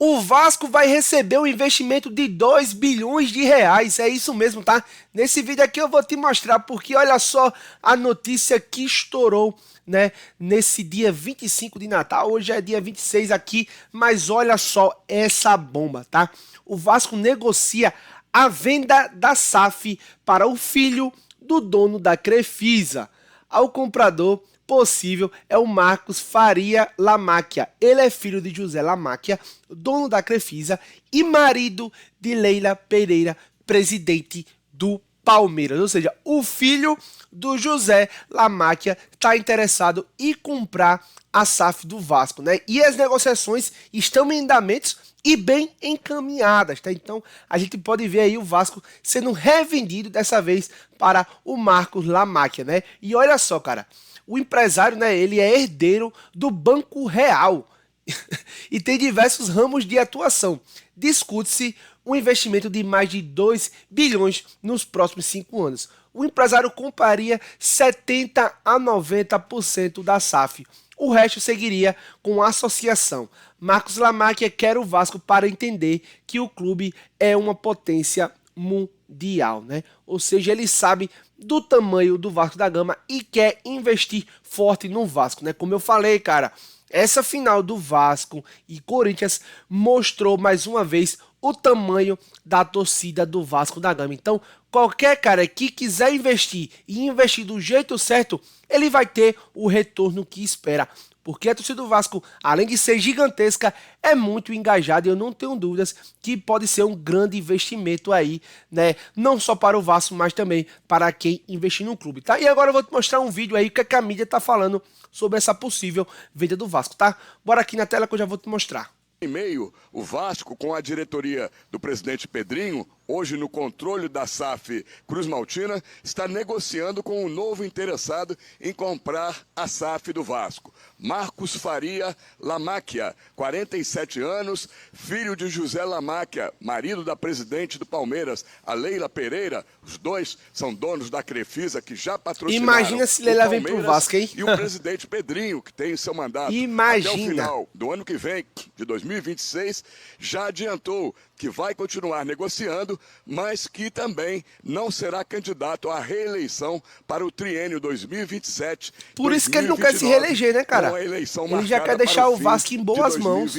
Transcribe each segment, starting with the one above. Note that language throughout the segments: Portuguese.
O Vasco vai receber um investimento de 2 bilhões de reais, é isso mesmo, tá? Nesse vídeo aqui eu vou te mostrar, porque olha só a notícia que estourou, né, nesse dia 25 de Natal, hoje é dia 26 aqui, mas olha só essa bomba, tá? O Vasco negocia a venda da SAF para o filho do dono da Crefisa. Ao comprador possível é o Marcos Faria Lamáquia. Ele é filho de José Lamáquia, dono da Crefisa e marido de Leila Pereira, presidente do Palmeiras. Ou seja, o filho do José Lamáquia está interessado em comprar a SAF do Vasco, né? E as negociações estão em andamentos e bem encaminhadas, tá? Então a gente pode ver aí o Vasco sendo revendido dessa vez para o Marcos Lamáquia, né? E olha só, cara, o empresário, né, ele é herdeiro do Banco Real e tem diversos ramos de atuação. Discute-se um investimento de mais de 2 bilhões nos próximos 5 anos. O empresário compraria 70% a 90% da SAF. O resto seguiria com a associação. Marcos Lamáquia quer o Vasco para entender que o clube é uma potência mundial, né? Ou seja, ele sabe do tamanho do Vasco da Gama e quer investir forte no Vasco, né? Como eu falei, cara, essa final do Vasco e Corinthians mostrou mais uma vez o tamanho da torcida do Vasco da Gama. Então, qualquer cara que quiser investir e investir do jeito certo, ele vai ter o retorno que espera. Porque a torcida do Vasco, além de ser gigantesca, é muito engajada e eu não tenho dúvidas que pode ser um grande investimento aí, né? Não só para o Vasco, mas também para quem investir no clube, tá? E agora eu vou te mostrar um vídeo aí que a mídia tá falando sobre essa possível venda do Vasco, tá? Bora aqui na tela que eu já vou te mostrar. Em meio, o Vasco, com a diretoria do presidente Pedrinho, hoje no controle da SAF Cruz Maltina, está negociando com um novo interessado em comprar a SAF do Vasco. Marcos Faria Lamáquia, 47 anos, filho de José Lamáquia, marido da presidente do Palmeiras, a Leila Pereira. Os dois são donos da Crefisa, que já patrocinaram. Imagina se Leila vem pro Vasco, hein? E o presidente Pedrinho, que tem seu mandato Imagina. até o final do ano que vem, de 2026, já adiantou que vai continuar negociando, mas que também não será candidato à reeleição para o triênio 2027. Por isso que ele não quer se reeleger, né, cara? Ele já quer deixar o Vasco em boas mãos.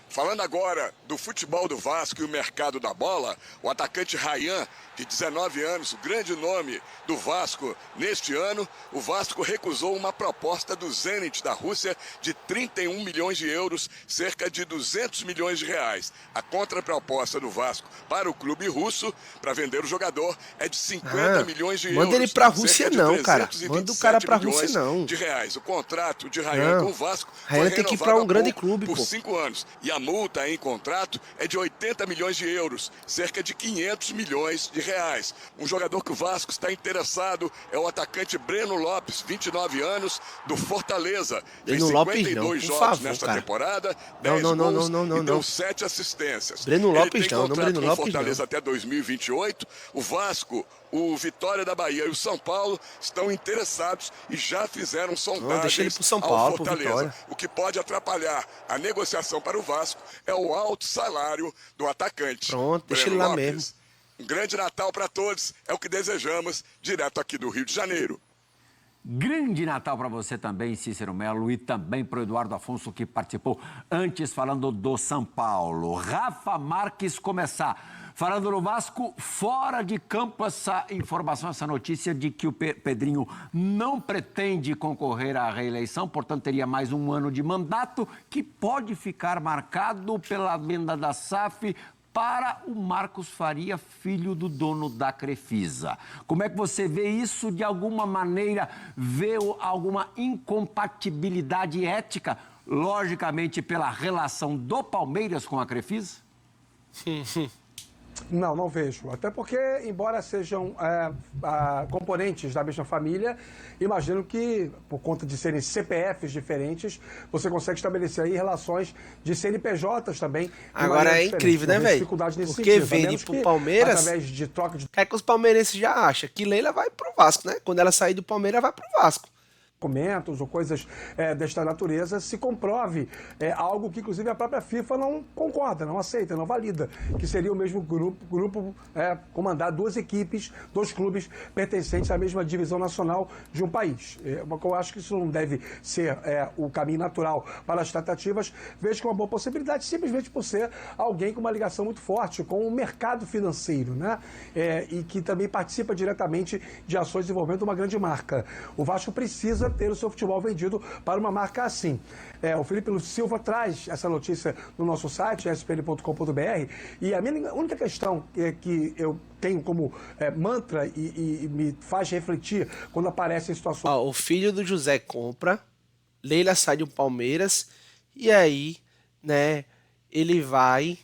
Falando agora do futebol do Vasco e o mercado da bola, o atacante Ryan, de 19 anos, o grande nome do Vasco neste ano, o Vasco recusou uma proposta do Zenit da Rússia de 31 milhões de euros, cerca de 200 milhões de reais. A contraproposta do Vasco para o clube russo, para vender o jogador, é de 50 milhões de euros. Manda ele pra Rússia não, cara. Manda o cara pra Rússia não. De reais. O contrato de Ryan com o Vasco Ryan tem que ir pra um grande clube, por 5 anos. E a multa em contrato é de 80 milhões de euros, cerca de 500 milhões de reais. Um jogador que o Vasco está interessado é o atacante Breno Lopes, 29 anos, do Fortaleza. Fez 52 jogos nesta temporada, 10 gols e deu 7 assistências. Breno Lopes não, Breno com o Lopes Fortaleza não. até 2028. O Vasco, o Vitória da Bahia e o São Paulo estão interessados e já fizeram sondagens deixa ele pro São ao Paulo, pro Fortaleza. Vitória. O que pode atrapalhar a negociação para o Vasco é o alto salário do atacante. Pronto, deixa Breno ele lá Lopes. mesmo. Um grande Natal para todos, é o que desejamos, direto aqui do Rio de Janeiro. Grande Natal para você também, Cícero Melo, e também para o Eduardo Afonso, que participou antes falando do São Paulo. Rafa Marques começar falando no Vasco, fora de campo, essa informação, essa notícia de que o Pedrinho não pretende concorrer à reeleição, portanto teria mais um ano de mandato, que pode ficar marcado pela venda da SAF para o Marcos Faria, filho do dono da Crefisa. Como é que você vê isso? De alguma maneira, vê alguma incompatibilidade ética, logicamente pela relação do Palmeiras com a Crefisa? Não, não vejo. Até porque, embora sejam componentes da mesma família, imagino que, por conta de serem CPFs diferentes, você consegue estabelecer aí relações de CNPJs também. Agora é incrível, né, velho? Porque vende pro Palmeiras, através de troca de... é que os palmeirenses já acham que Leila vai pro Vasco, né? Quando ela sair do Palmeiras, vai pro Vasco. documentos ou coisas desta natureza se comprove algo que, inclusive, a própria FIFA não concorda, não aceita, não valida, que seria o mesmo grupo comandar duas equipes, dois clubes pertencentes à mesma divisão nacional de um país. Eu acho que isso não deve ser o caminho natural para as tratativas. Vejo que é uma boa possibilidade, simplesmente por ser alguém com uma ligação muito forte com o mercado financeiro, né? E que também participa diretamente de ações envolvendo uma grande marca. O Vasco precisa ter o seu futebol vendido para uma marca assim. O Felipe Silva traz essa notícia no nosso site, spn.com.br, e a minha única questão que eu tenho como mantra e me faz refletir quando aparecem situações... O filho do José compra, Leila sai do Palmeiras, e aí, né, ele vai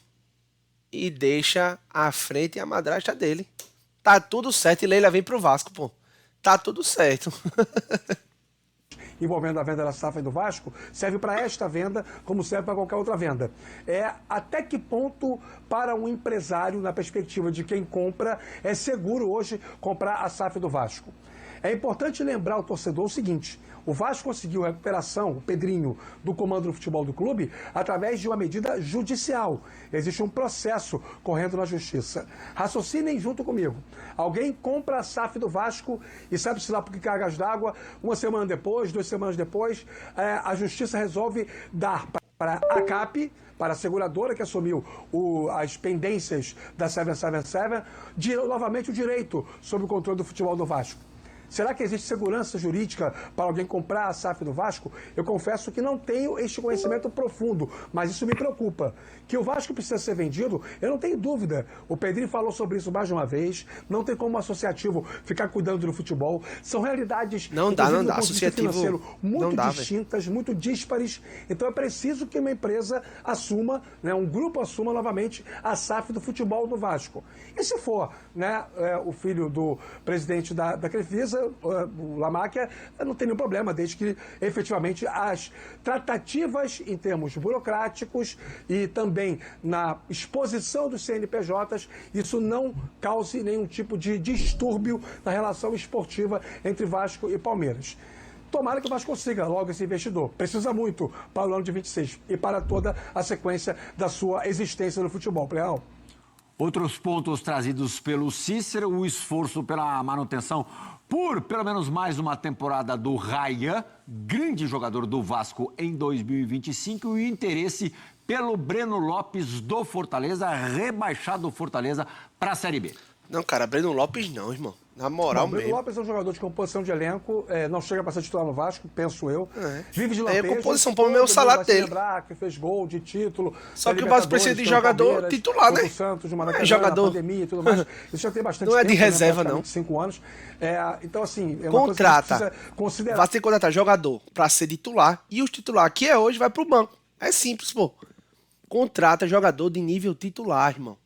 e deixa a frente e a madrasta dele. Tá tudo certo, e Leila vem pro Vasco, pô. Tá tudo certo. Envolvendo a venda da SAF e do Vasco, serve para esta venda como serve para qualquer outra venda. Até que ponto, para um empresário, na perspectiva de quem compra, é seguro hoje comprar a SAF do Vasco? É importante lembrar ao torcedor o seguinte: o Vasco conseguiu a recuperação, o Pedrinho, do comando do futebol do clube, através de uma medida judicial. Existe um processo correndo na justiça. Raciocinem junto comigo. Alguém compra a SAF do Vasco e sabe-se lá por que cargas d'água, uma semana depois, 2 semanas depois, a justiça resolve dar para a CAP, para a seguradora que assumiu as pendências da 777, novamente o direito sobre o controle do futebol do Vasco. Será que existe segurança jurídica para alguém comprar a SAF do Vasco? Eu confesso que não tenho este conhecimento profundo, mas isso me preocupa. Que o Vasco precisa ser vendido, eu não tenho dúvida. O Pedrinho falou sobre isso mais de uma vez. Não tem como um associativo ficar cuidando do futebol. São realidades não dá. Associativo financeiro muito não dá, distintas, muito díspares. Então é preciso que uma empresa assuma, né, um grupo assuma novamente a SAF do futebol do Vasco. E se for, né, o filho do presidente da Crefisa, o Lamáquia, não tem nenhum problema, desde que efetivamente as tratativas em termos burocráticos e também na exposição dos CNPJs, isso não cause nenhum tipo de distúrbio na relação esportiva entre Vasco e Palmeiras. Tomara que o Vasco consiga logo esse investidor. Precisa muito para o ano de 26 e para toda a sequência da sua existência no futebol. Real. Outros pontos trazidos pelo Cícero: o esforço pela manutenção por pelo menos mais uma temporada do Ryan, grande jogador do Vasco em 2025, e o interesse pelo Breno Lopes do Fortaleza, rebaixado do Fortaleza para a Série B. Não, cara, Breno Lopes não, irmão. Na moral mesmo. Breno Lopes é um jogador de composição de elenco, não chega para ser titular no Vasco, penso eu. Vive de lampejo. É a composição para o meu salário dele. Lembrar que fez gol de título. Só que o Vasco precisa de jogador titular, né? Santos, de é jogador. Pandemia e tudo mais. Isso já tem bastante não tempo, é de reserva, né? não. 5 anos. Então, assim, é uma contrata. Coisa que precisa considerar. Vai ter que contratar jogador para ser titular, e o titular que é hoje vai pro banco. É simples, pô. Contrata jogador de nível titular, irmão.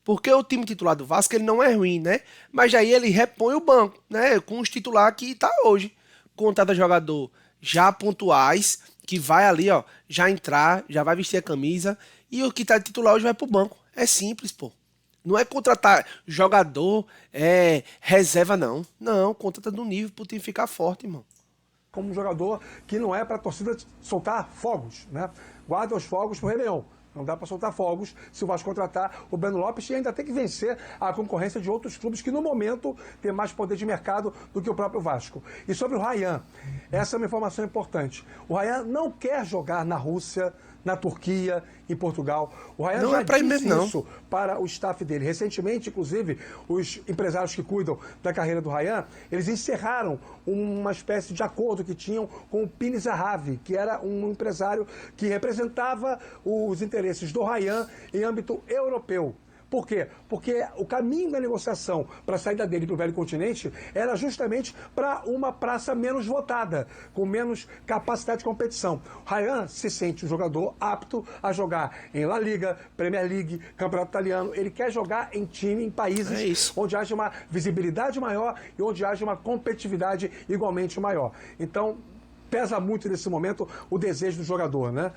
Porque o time titular do Vasco, ele não é ruim, né? Mas aí ele repõe o banco, né? Com os titulares que tá hoje. Contrata jogador já pontuais, que vai ali, ó, já entrar, já vai vestir a camisa, e o que tá titular hoje vai pro banco. É simples, pô. Não é contratar jogador, reserva, não. Não, contrata do nível pro time ficar forte, irmão. Como um jogador que não é pra torcida soltar fogos, né? Guarda os fogos pro Réveillon. Não dá para soltar fogos se o Vasco contratar o Breno Lopes, e ainda tem que vencer a concorrência de outros clubes que, no momento, têm mais poder de mercado do que o próprio Vasco. E sobre o Ryan, essa é uma informação importante. O Ryan não quer jogar na Rússia, na Turquia, em Portugal. O Ryan não já é para disse mesmo, isso para o staff dele. Recentemente, inclusive, os empresários que cuidam da carreira do Ryan, eles encerraram uma espécie de acordo que tinham com o Pini Zahavi, que era um empresário que representava os interesses do Ryan em âmbito europeu. Por quê? Porque o caminho da negociação para a saída dele para o Velho Continente era justamente para uma praça menos votada, com menos capacidade de competição. O Ryan se sente um jogador apto a jogar em La Liga, Premier League, Campeonato Italiano. Ele quer jogar em time, em países onde haja uma visibilidade maior e onde haja uma competitividade igualmente maior. Então, pesa muito nesse momento o desejo do jogador, né?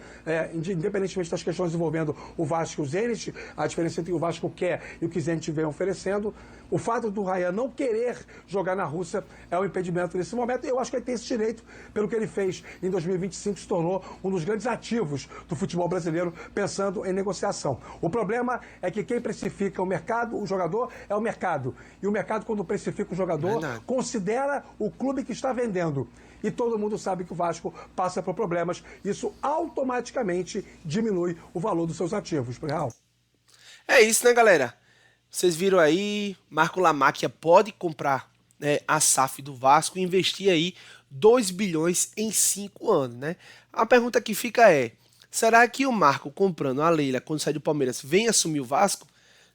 Independentemente das questões envolvendo o Vasco e o Zenit, a diferença entre o Vasco quer e o que o Zenit vem oferecendo, o fato do Rayan não querer jogar na Rússia é um impedimento nesse momento. Eu acho que ele tem esse direito, pelo que ele fez em 2025, se tornou um dos grandes ativos do futebol brasileiro, pensando em negociação. O problema é que quem precifica o mercado, o jogador, é o mercado. E o mercado, quando precifica o jogador, considera o clube que está vendendo. E todo mundo sabe que o Vasco passa por problemas. Isso automaticamente diminui o valor dos seus ativos. Real. É isso, né, galera? Vocês viram aí, Marco Lamáquia pode comprar, né, a SAF do Vasco e investir aí 2 bilhões em 5 anos, né? A pergunta que fica é, será que o Marco comprando a Leila quando sair do Palmeiras vem assumir o Vasco,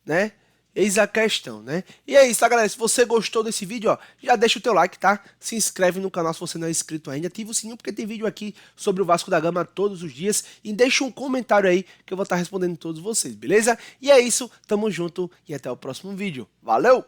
né? Eis a questão, né? E é isso, tá, galera? Se você gostou desse vídeo, ó, já deixa o teu like, tá? Se inscreve no canal se você não é inscrito ainda. Ativa o sininho porque tem vídeo aqui sobre o Vasco da Gama todos os dias. E deixa um comentário aí que eu vou estar respondendo todos vocês, beleza? E é isso, tamo junto e até o próximo vídeo. Valeu!